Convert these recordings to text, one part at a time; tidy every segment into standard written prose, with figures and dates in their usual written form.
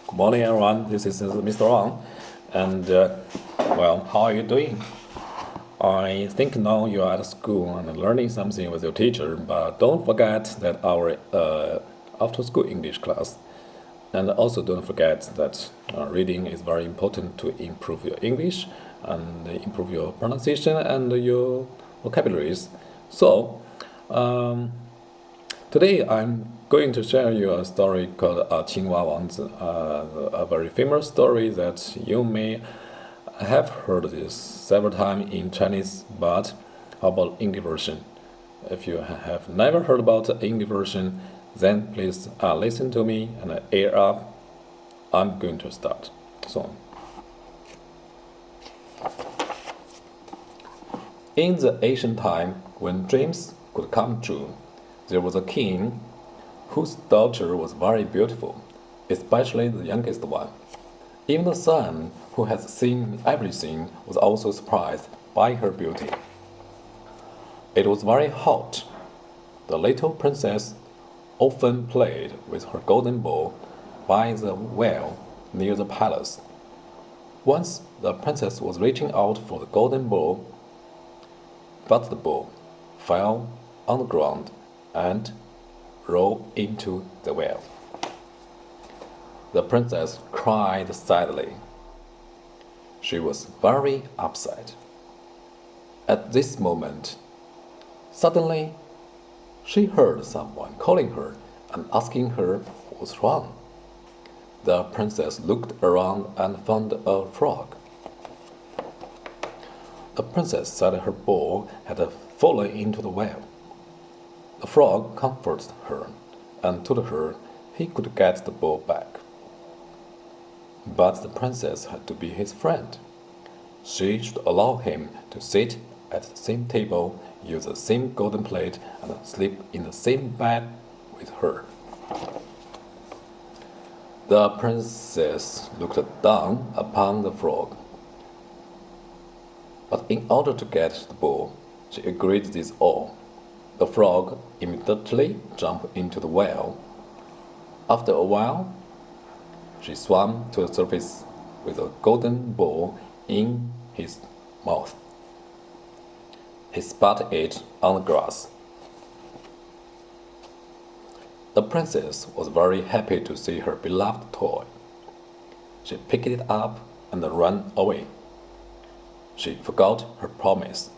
Good morning, everyone. This is Mr. Wang. And, how are you doing? I think now you are at school and learning something with your teacher, but don't forget that our after school English class. And also don't forget that reading is very important to improve your English and improve your pronunciation and your vocabularies. So, today I'm going to share you a story called Qinghua Wangzi, a very famous story that you may have heard this several times in Chinese, but how about English version? If you have never heard about the English version, then please listen to me and ear up. I'm going to start soon. In the ancient time, when dreams could come true, there was a king whose daughter was very beautiful, especially the youngest one. Even the son, who had seen everything, was also surprised by her beauty. It was very hot. The little princess often played with her golden ball by the well near the palace. Once the princess was reaching out for the golden ball, but the ball fell on the ground and rolled into the well. The princess cried sadly. She was very upset. At this moment, suddenly, she heard someone calling her and asking her what's wrong. The princess looked around and found a frog. The princess said her ball had fallen into the well. The frog comforted her and told her he could get the ball back. But the princess had to be his friend. She should allow him to sit at the same table, use the same golden plate, and sleep in the same bed with her. The princess looked down upon the frog. But in order to get the ball, she agreed this all. The frog immediately jumped into the well. After a while, she swam to the surface with a golden ball in his mouth. He spat it on the grass. The princess was very happy to see her beloved toy. She picked it up and ran away. She forgot her promise.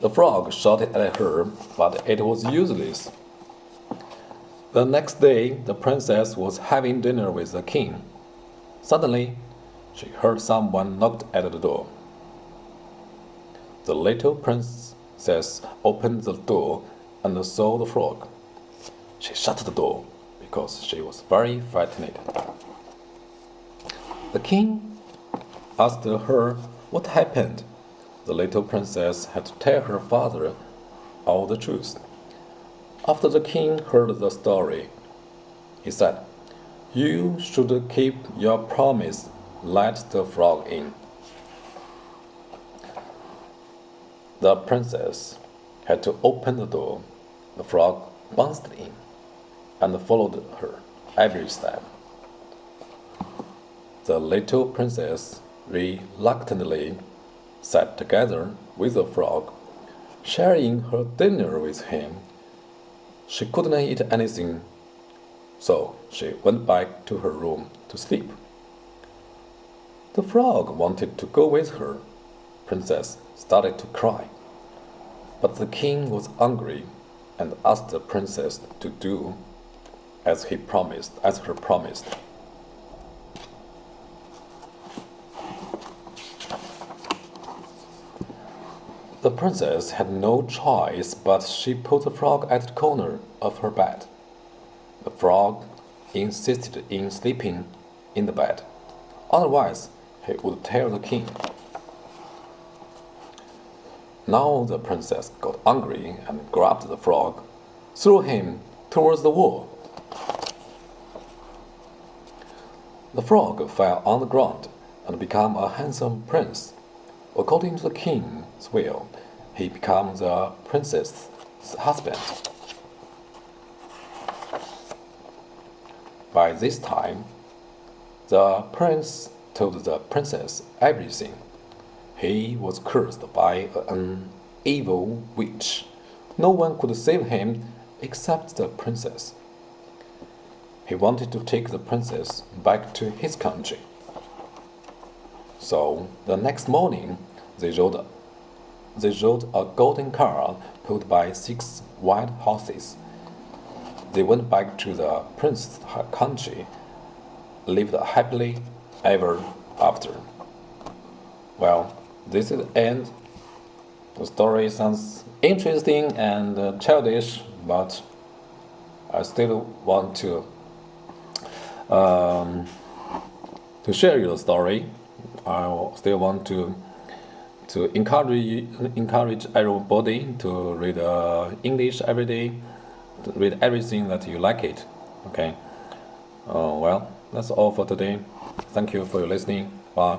The frog shouted at her, but it was useless. The next day, the princess was having dinner with the king. Suddenly, she heard someone knock at the door. The little princess opened the door and saw the frog. She shut the door because she was very frightened. The king asked her what happened. The little princess had to tell her father all the truth. After the king heard the story, he said, "You should keep your promise. Let the frog in." The princess had to open the door. The frog bounced in and followed her every step. The little princess reluctantly sat together with the frog, sharing her dinner with him. She couldn't eat anything, so she went back to her room to sleep. The frog wanted to go with her. Princess started to cry, but the king was angry and asked the princess to do as her promised. The princess had no choice, but she put the frog at the corner of her bed. The frog insisted in sleeping in the bed, otherwise he would tell the king. Now the princess got angry and grabbed the frog, threw him towards the wall. The frog fell on the ground and became a handsome prince. According to the king's will, he became the princess's husband. By this time, The prince told the princess everything. He was cursed by an evil witch. No one could save him except the princess. He wanted to take the princess back to his country. So the next morning, they rode a golden car pulled by 6 white horses. They went back to the prince's country, lived happily ever after. Well, this is the end. The story sounds interesting and childish, but I still want to share your story. I still want to encourage everybody to read English every day, to read everything that you like it. Okay. Well, that's all for today. Thank you for your listening. Bye.